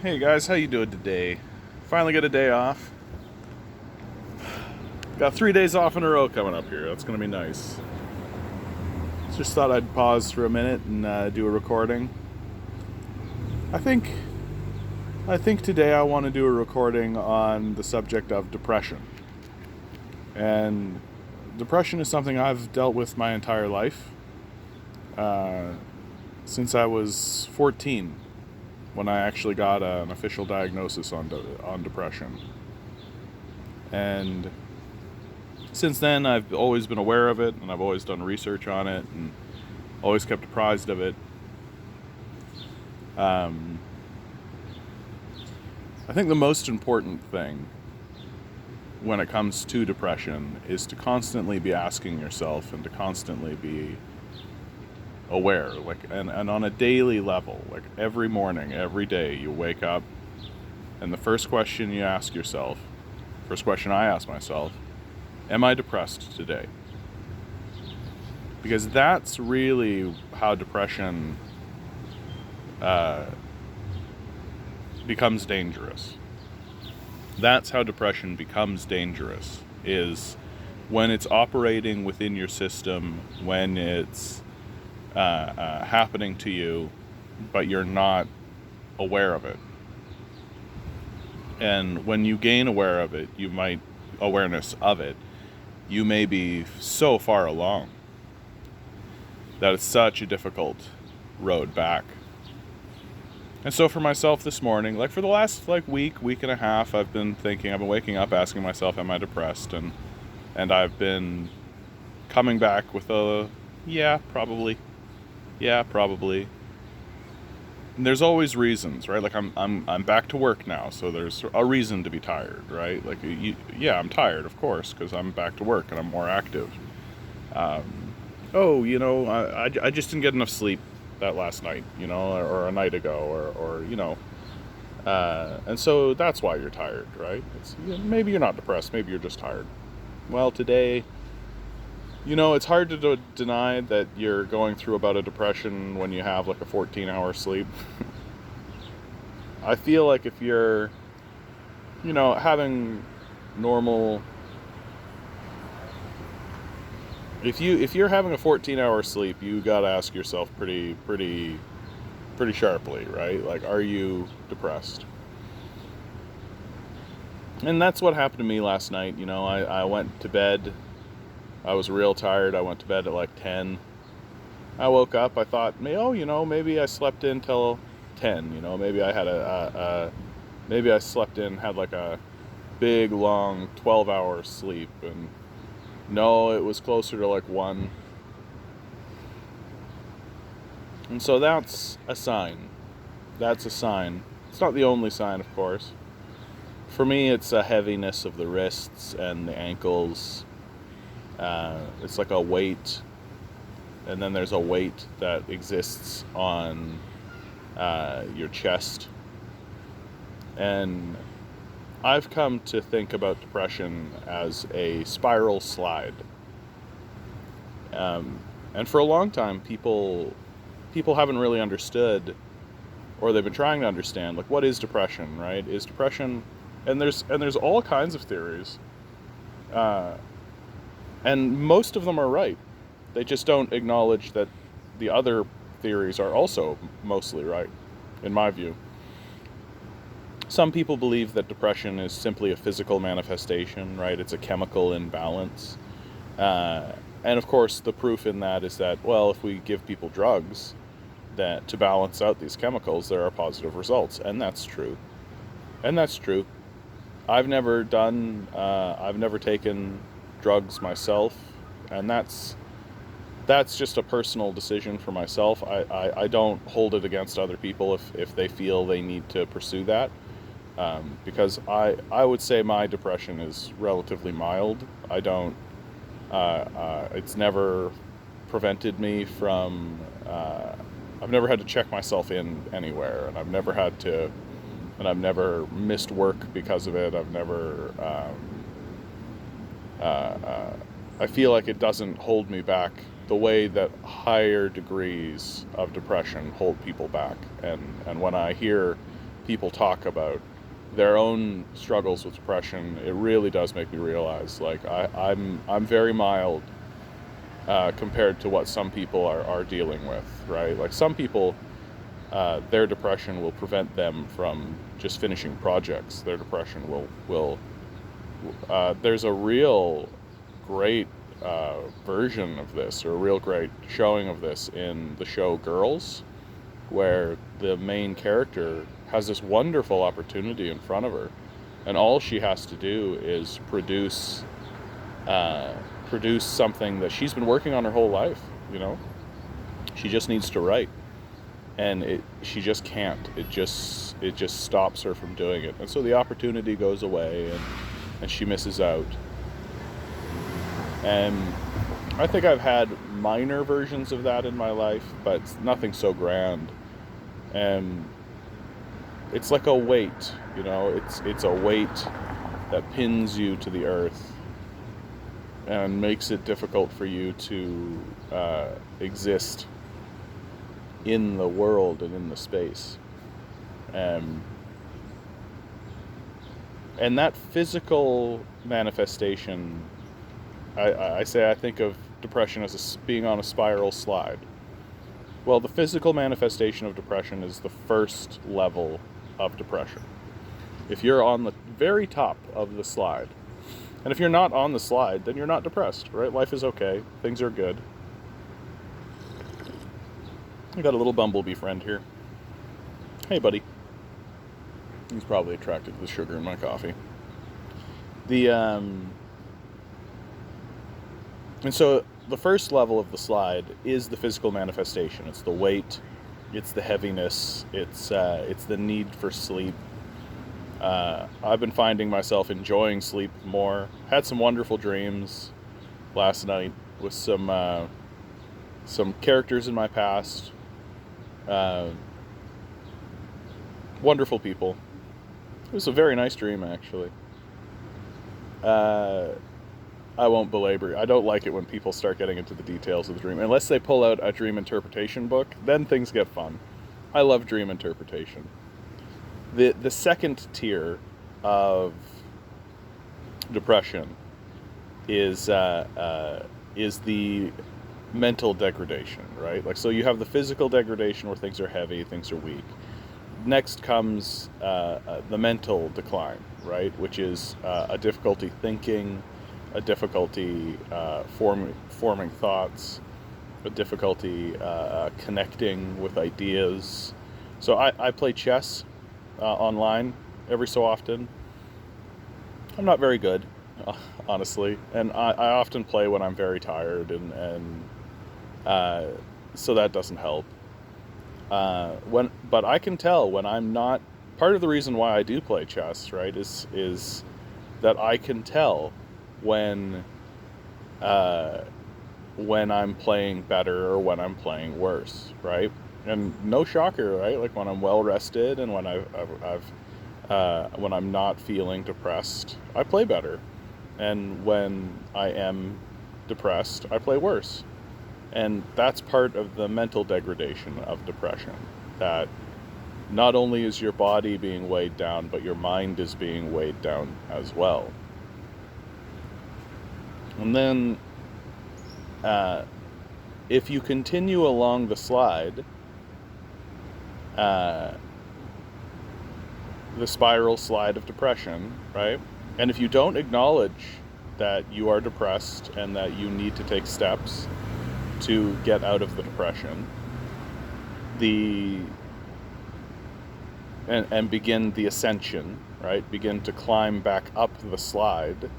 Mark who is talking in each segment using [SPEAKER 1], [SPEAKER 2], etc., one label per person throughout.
[SPEAKER 1] Hey guys, how you doing today? Finally got a day off. Got 3 days off in a row coming up here. That's gonna be nice. Just thought I'd pause for a minute and do a recording. I think I think today I want to do a recording on the subject of depression. And depression is something I've dealt with my entire life, uh, since I was 14, when I actually got an official diagnosis on depression. And since then, I've always been aware of it, and I've always done research on it, and always kept apprised of it. Um, I think the most important thing when it comes to depression is to constantly be asking yourself and to constantly be aware, and on a daily level, like every morning, every day, you wake up, and the first question you ask yourself, first question I ask myself, am I depressed today? Because that's really how depression uh, becomes dangerous. That's how depression becomes dangerous, is when it's operating within your system, when it's happening to you, but you're not aware of it. And when you gain awareness of it, you may be so far along that it's such a difficult road back. And so for myself this morning, like for the last week and a half, I've been waking up asking myself, am I depressed? And I've been coming back with a yeah, probably. Yeah, probably. And there's always reasons, right? Like I'm back to work now, so there's a reason to be tired, right? Yeah, I'm tired, of course, because I'm back to work and I'm more active. Oh, I just didn't get enough sleep that last night, or a night ago, and so that's why you're tired, right? Maybe you're not depressed, maybe you're just tired. Well, today, it's hard to deny that you're going through about a depression when you have like a 14-hour sleep. I feel like if you're, having normal, if you're having a 14-hour sleep, you got to ask yourself pretty sharply, right? Like, are you depressed? And that's what happened to me last night. I went to bed. I was real tired. I went to bed at like 10. I woke up. I thought, maybe I slept in till 10. Maybe I had maybe I slept in, had like a big, long 12-hour sleep. And no, it was closer to like 1. And so that's a sign. That's a sign. It's not the only sign, of course. For me, it's a heaviness of the wrists and the ankles. It's like a weight, and then there's a weight that exists on your chest. And I've come to think about depression as a spiral slide. And for a long time, people haven't really understood, or they've been trying to understand, like, what is depression, right? Is depression, and there's all kinds of theories, and most of them are right. They just don't acknowledge that the other theories are also mostly right, in my view. Some people believe that depression is simply a physical manifestation, right? It's a chemical imbalance. And of course, the proof in that is that, well, if we give people drugs that to balance out these chemicals, there are positive results. And that's true. I've never taken drugs myself, and that's just a personal decision for myself. I don't hold it against other people if they feel they need to pursue that, because I would say my depression is relatively mild. I don't it's never prevented me from I've never had to check myself in anywhere, and I've never missed work because of it. I feel like it doesn't hold me back the way that higher degrees of depression hold people back. And when I hear people talk about their own struggles with depression, it really does make me realize, like, I'm very mild compared to what some people are dealing with, right? Like, some people, their depression will prevent them from just finishing projects. Their depression will there's a real great version of this, or a real great showing of this in the show Girls, where the main character has this wonderful opportunity in front of her, and all she has to do is produce something that she's been working on her whole life. She just needs to write, and she just can't. It just stops her from doing it, and so the opportunity goes away, and she misses out. And I think I've had minor versions of that in my life, but nothing so grand. And it's like a weight, it's a weight that pins you to the earth and makes it difficult for you to exist in the world and in the space. And that physical manifestation, I think of depression as being on a spiral slide. Well, the physical manifestation of depression is the first level of depression. If you're on the very top of the slide, and if you're not on the slide, then you're not depressed, right? Life is okay. Things are good. I got a little bumblebee friend here. Hey, buddy. He's probably attracted to the sugar in my coffee. And so the first level of the slide is the physical manifestation. It's the weight, it's the heaviness, it's the need for sleep. I've been finding myself enjoying sleep more. Had some wonderful dreams last night with some characters in my past. Wonderful people. It was a very nice dream, actually. I won't belabor it. I don't like it when people start getting into the details of the dream. Unless they pull out a dream interpretation book, then things get fun. I love dream interpretation. The second tier of depression is the mental degradation, right? Like, so you have the physical degradation where things are heavy, things are weak. Next comes the mental decline, right? Which is a difficulty thinking, a difficulty forming thoughts, a difficulty connecting with ideas. So I play chess online every so often. I'm not very good, honestly, and I often play when I'm very tired, and so that doesn't help. But I can tell when I'm not. Part of the reason why I do play chess, right, is that I can tell when I'm playing better or when I'm playing worse, right? And no shocker, right? Like, when I'm well rested and when when I'm not feeling depressed, I play better, and when I am depressed, I play worse. And that's part of the mental degradation of depression, that not only is your body being weighed down, but your mind is being weighed down as well. And then if you continue along the slide, the spiral slide of depression, right? And if you don't acknowledge that you are depressed and that you need to take steps to get out of the depression, and begin the ascension, right? Begin to climb back up the slide,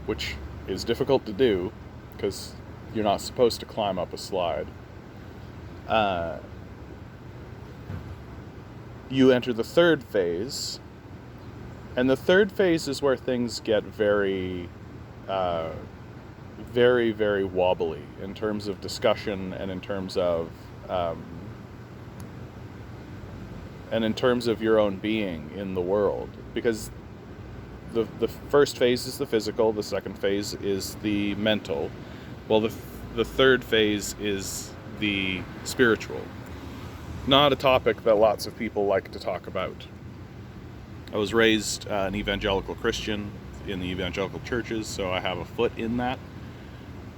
[SPEAKER 1] which is difficult to do because you're not supposed to climb up a slide. You enter the third phase, and the third phase is where things get very, very, very wobbly in terms of discussion and in terms of your own being in the world, because the first phase is the physical, the second phase is the mental. Well, the third phase is the spiritual. Not a topic that lots of people like to talk about. I was raised an evangelical Christian in the evangelical churches, so I have a foot in that,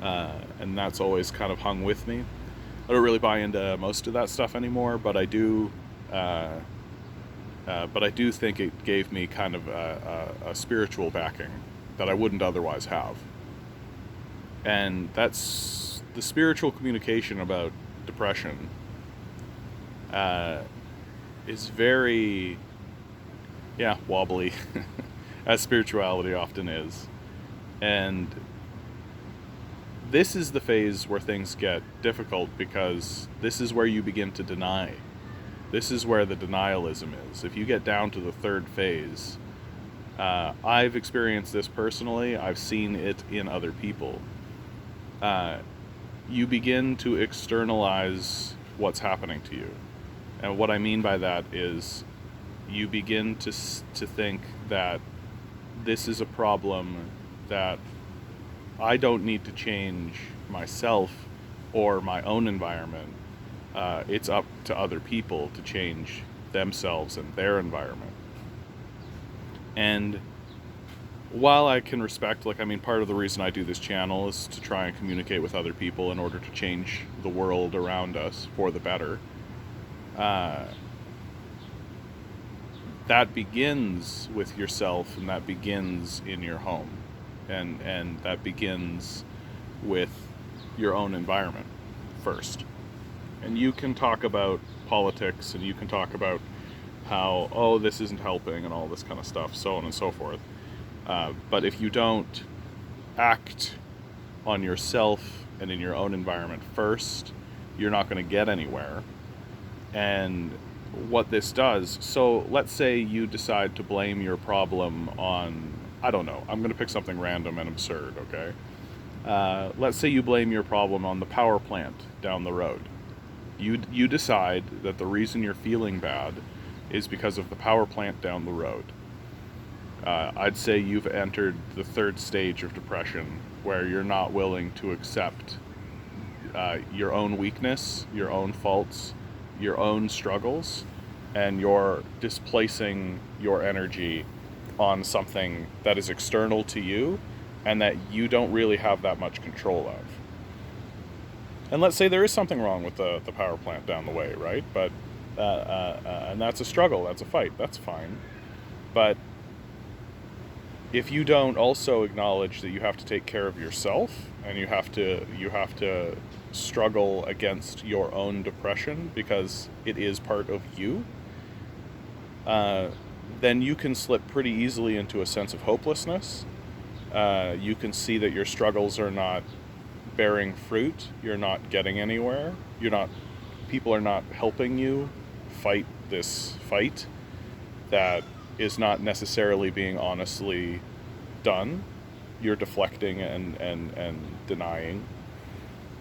[SPEAKER 1] and that's always kind of hung with me. I don't really buy into most of that stuff anymore, but I do. But I do think it gave me kind of a spiritual backing that I wouldn't otherwise have. And that's the spiritual communication about depression is very, wobbly, as spirituality often is. And this is the phase where things get difficult, because this is where you begin to deny. This is where the denialism is. If you get down to the third phase, I've experienced this personally. I've seen it in other people. You begin to externalize what's happening to you. And what I mean by that is you begin to think that this is a problem that I don't need to change myself or my own environment. It's up to other people to change themselves and their environment. And while I can respect, part of the reason I do this channel is to try and communicate with other people in order to change the world around us for the better. That begins with yourself, and that begins in your home, and that begins with your own environment first. And you can talk about politics, and you can talk about how, this isn't helping, and all this kind of stuff, so on and so forth. But if you don't act on yourself and in your own environment first, you're not going to get anywhere. And what this does, so let's say you decide to blame your problem on, I don't know, I'm going to pick something random and absurd, okay? Let's say you blame your problem on the power plant down the road. You decide that the reason you're feeling bad is because of the power plant down the road. I'd say you've entered the third stage of depression, where you're not willing to accept your own weakness, your own faults, your own struggles, and you're displacing your energy on something that is external to you and that you don't really have that much control of. And let's say there is something wrong with the power plant down the way, right? But and that's a struggle, that's a fight, that's fine. But if you don't also acknowledge that you have to take care of yourself, and you have to struggle against your own depression because it is part of you, then you can slip pretty easily into a sense of hopelessness. You can see that your struggles are not bearing fruit. You're not getting anywhere. People are not helping you fight this fight that is not necessarily being honestly done. You're deflecting and denying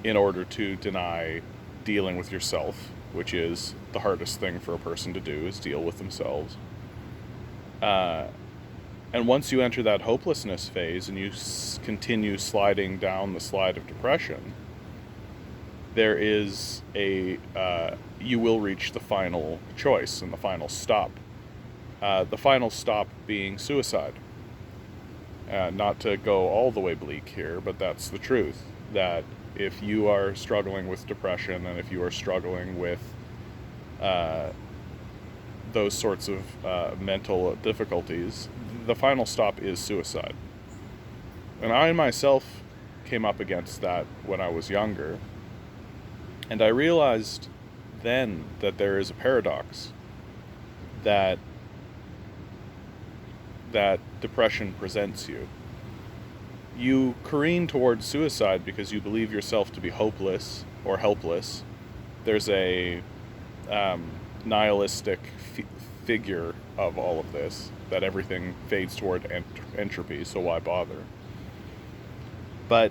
[SPEAKER 1] in order to deny dealing with yourself, which is the hardest thing for a person to do, is deal with themselves. And once you enter that hopelessness phase and you continue sliding down the slide of depression, there is you will reach the final choice and the final stop. The final stop being suicide. Not to go all the way bleak here, but that's the truth. That if you are struggling with depression, and if you are struggling with those sorts of mental difficulties, the final stop is suicide. And I myself came up against that when I was younger. And I realized then that there is a paradox that depression presents you. You careen towards suicide because you believe yourself to be hopeless or helpless. There's a nihilistic figure of all of this, that everything fades toward entropy, so why bother? But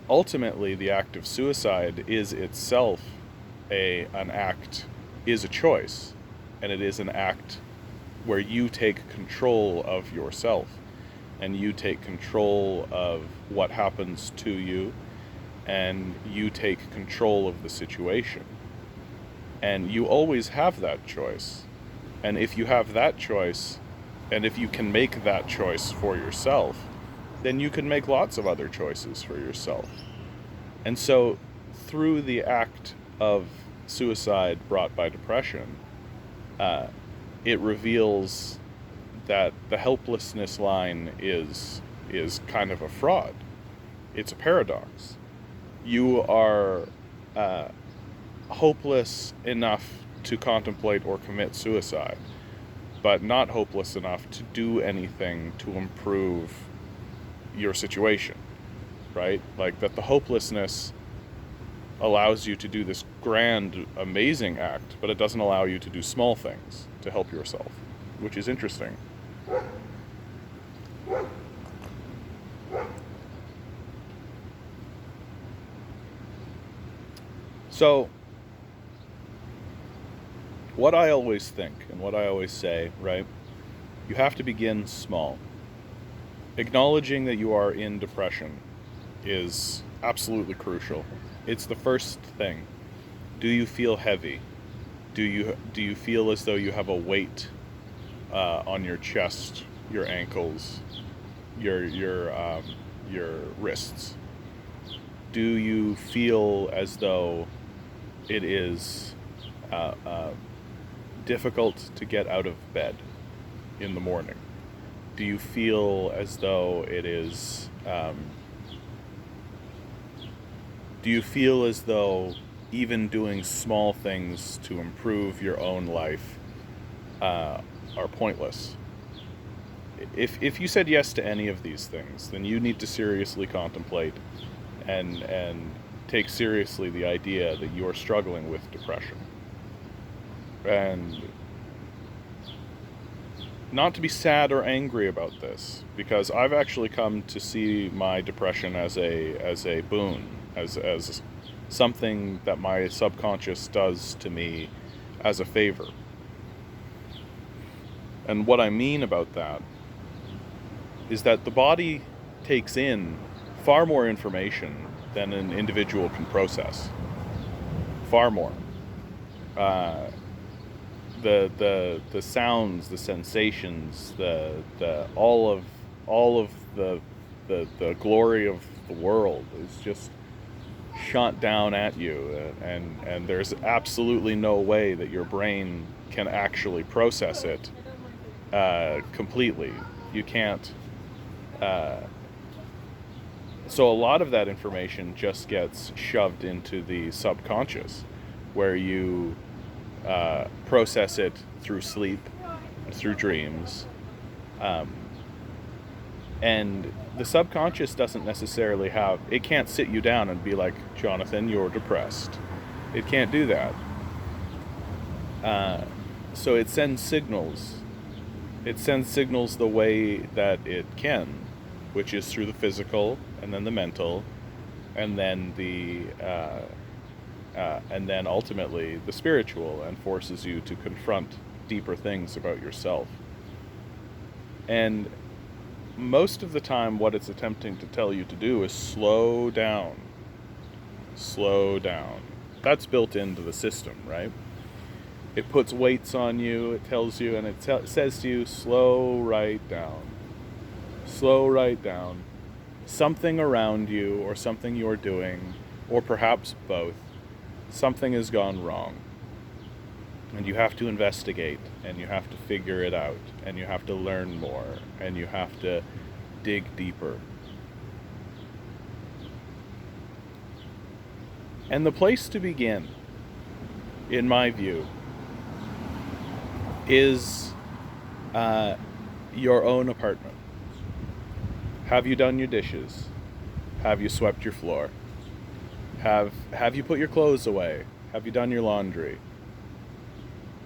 [SPEAKER 1] ultimately, the act of suicide is itself a choice, and it is an act where you take control of yourself, and you take control of what happens to you, and you take control of the situation. And you always have that choice. And if you have that choice, and if you can make that choice for yourself, then you can make lots of other choices for yourself. And so, through the act of suicide brought by depression, it reveals that the helplessness line is kind of a fraud. It's a paradox. You are hopeless enough to contemplate or commit suicide, but not hopeless enough to do anything to improve your situation, right? Like that the hopelessness allows you to do this grand, amazing act, but it doesn't allow you to do small things to help yourself, which is interesting. So, what I always think and what I always say, right? You have to begin small. Acknowledging that you are in depression is absolutely crucial. It's the first thing. Do you feel heavy? Do you feel as though you have a weight on your chest, your ankles, your wrists? Do you feel as though it is difficult to get out of bed in the morning? Do you feel as though it is do you feel as though even doing small things to improve your own life are pointless? If you said yes to any of these things, then you need to seriously contemplate and take seriously the idea that you are struggling with depression. And not to be sad or angry about this, because I've actually come to see my depression as a boon, as something that my subconscious does to me as a favor. And what I mean about that is that the body takes in far more information than an individual can process. Far more. The sounds, the sensations, the all of the glory of the world is just shot down at you, and there's absolutely no way that your brain can actually process it completely. You can't. So a lot of that information just gets shoved into the subconscious, where you process it through sleep, through dreams. And the subconscious doesn't necessarily it can't sit you down and be like, Jonathan, you're depressed. It can't do that. So it sends signals. It sends signals the way that it can, which is through the physical, and then the mental, and then and then ultimately the spiritual, and forces you to confront deeper things about yourself. And most of the time what it's attempting to tell you to do is slow down. Slow down. That's built into the system, right? It puts weights on you, it tells you, and it says to you, slow right down. Slow right down. Something around you, or something you're doing, or perhaps both, something has gone wrong. And you have to investigate, and you have to figure it out, and you have to learn more, and you have to dig deeper. And the place to begin, in my view, is your own apartment. Have you done your dishes? Have you swept your floor? Have you put your clothes away? Have you done your laundry?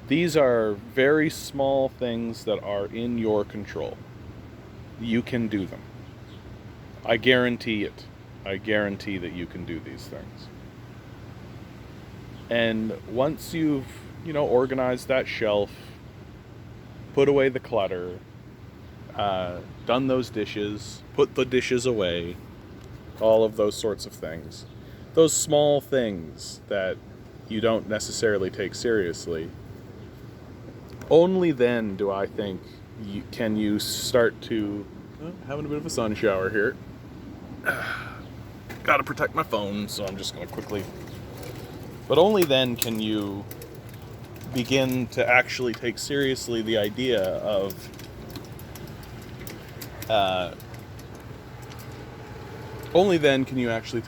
[SPEAKER 1] These are very small things that are in your control. You can do them. I guarantee it. I guarantee that you can do these things. And once you've, organized that shelf, put away the clutter, done those dishes, put the dishes away, all of those sorts of things. Those small things that you don't necessarily take seriously. only then do I think can you start to... having a bit of a sun shower here. Gotta protect my phone, so I'm just gonna quickly... But only then can you begin to actually take seriously the idea of only then can you actually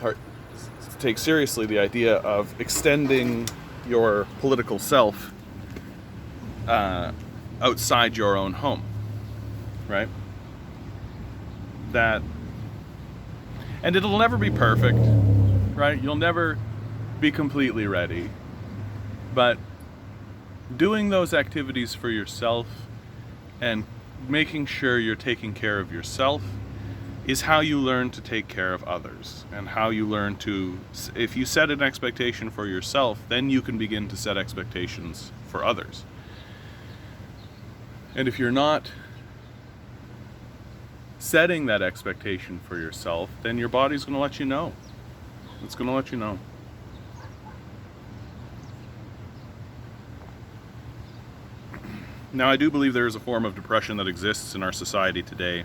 [SPEAKER 1] take seriously the idea of extending your political self outside your own home, right? And it'll never be perfect, right? You'll never be completely ready, but doing those activities for yourself and making sure you're taking care of yourself is how you learn to take care of others, and how you learn to, if you set an expectation for yourself, then you can begin to set expectations for others. And if you're not setting that expectation for yourself, then your body's going to let you know. It's going to let you know. Now, I do believe there is a form of depression that exists in our society today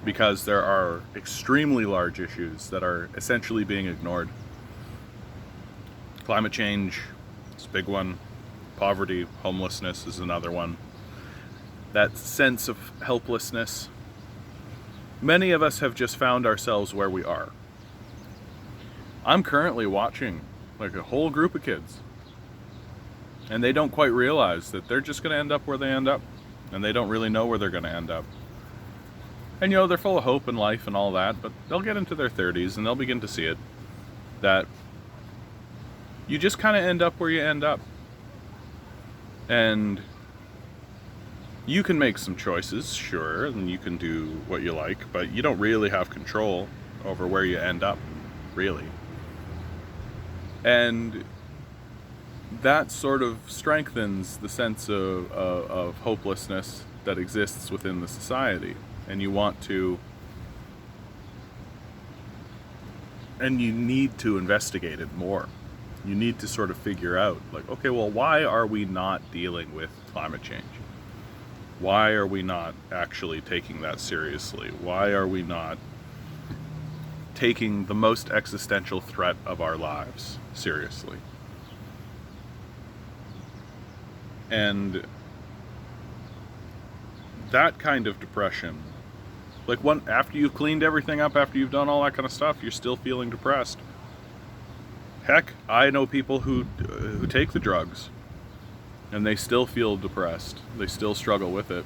[SPEAKER 1] because there are extremely large issues that are essentially being ignored. Climate change is a big one. Poverty, homelessness is another one. That sense of helplessness. Many of us have just found ourselves where we are. I'm currently watching like a whole group of kids, and they don't quite realize that they're just going to end up where they end up, and they don't really know where they're going to end up. And you know, they're full of hope in life and all that, but they'll get into their 30s and they'll begin to see it, that you just kind of end up where you end up. And you can make some choices, sure, and you can do what you like, but you don't really have control over where you end up, really. And that sort of strengthens the sense of hopelessness that exists within the society. And you want to, and you need to investigate it more. You need to sort of figure out, like, okay, well, why are we not dealing with climate change? Why are we not actually taking that seriously? Why are we not taking the most existential threat of our lives seriously? And that kind of depression, like after you've cleaned everything up, after you've done all that kind of stuff, you're still feeling depressed. Heck, I know people who take the drugs and they still feel depressed. They still struggle with it.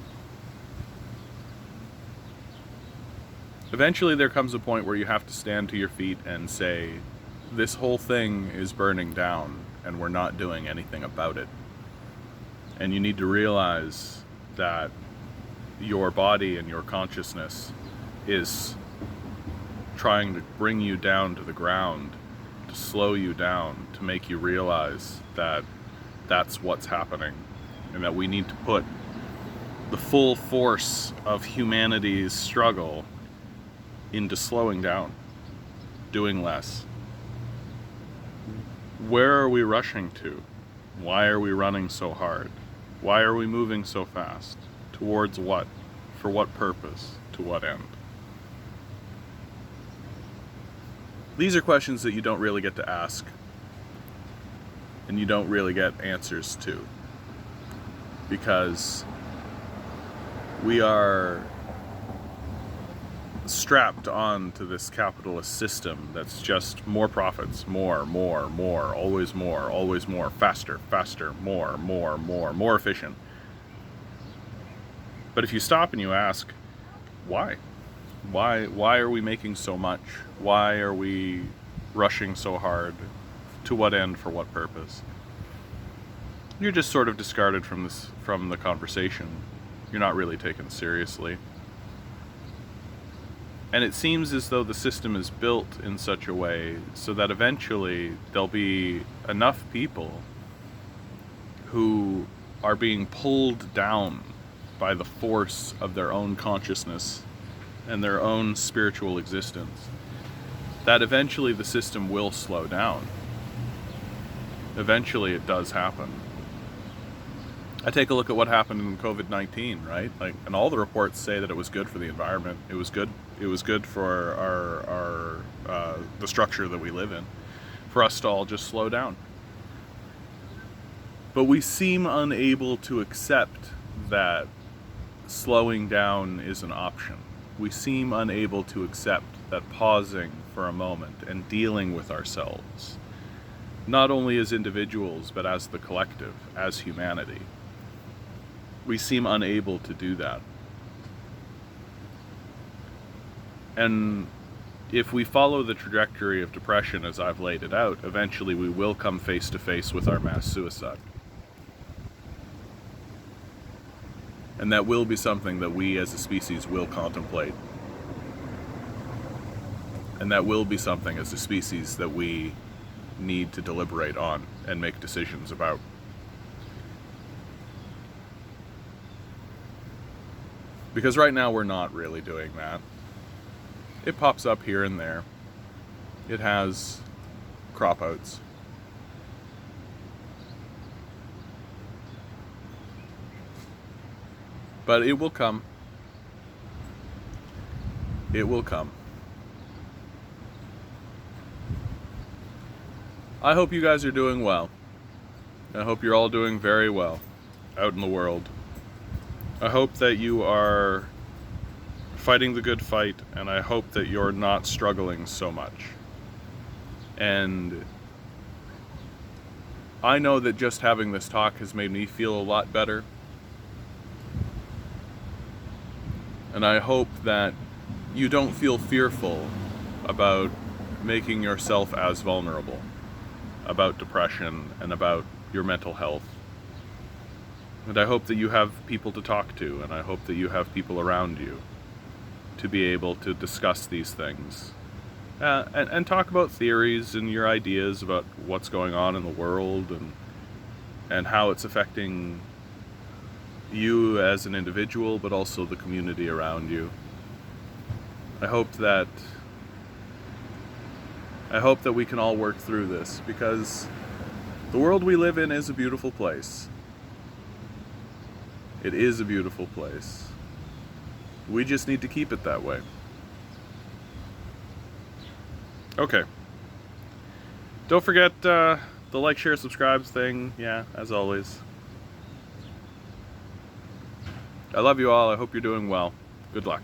[SPEAKER 1] Eventually there comes a point where you have to stand to your feet and say, this whole thing is burning down and we're not doing anything about it. And you need to realize that your body and your consciousness is trying to bring you down to the ground, to slow you down, to make you realize that that's what's happening, and that we need to put the full force of humanity's struggle into slowing down, doing less. Where are we rushing to? Why are we running so hard? Why are we moving so fast? Towards what? For what purpose? To what end? These are questions that you don't really get to ask, and you don't really get answers to, because we are strapped on to this capitalist system that's just more profits, more, always more, faster, more efficient. But if you stop and you ask, why? Why are we making so much? Why are we rushing so hard? To what end? For what purpose? You're just sort of discarded from the conversation. You're not really taken seriously. And it seems as though the system is built in such a way so that eventually there'll be enough people who are being pulled down by the force of their own consciousness and their own spiritual existence, that eventually the system will slow down. Eventually it does happen. I take a look at what happened in COVID-19, right? Like, and all the reports say that it was good for the environment. It was good. It was good for the structure that we live in, for us to all just slow down. But we seem unable to accept that slowing down is an option. We seem unable to accept that pausing for a moment and dealing with ourselves, not only as individuals, but as the collective, as humanity. We seem unable to do that. And if we follow the trajectory of depression as I've laid it out, eventually we will come face to face with our mass suicide. And that will be something that we as a species will contemplate. And that will be something as a species that we need to deliberate on and make decisions about. Because right now we're not really doing that. It pops up here and there. It has crop outs. But it will come. It will come. I hope you guys are doing well. I hope you're all doing very well out in the world. I hope that you are fighting the good fight, and I hope that you're not struggling so much. And I know that just having this talk has made me feel a lot better. And I hope that you don't feel fearful about making yourself as vulnerable about depression and about your mental health. And I hope that you have people to talk to, and I hope that you have people around you to be able to discuss these things. And talk about theories and your ideas about what's going on in the world and how it's affecting you as an individual, but also the community around you. I hope that we can all work through this, because the world we live in is a beautiful place. It is a beautiful place. We just need to keep it that way. Okay. Don't forget the like, share, subscribes thing. Yeah, as always. I love you all. I hope you're doing well. Good luck.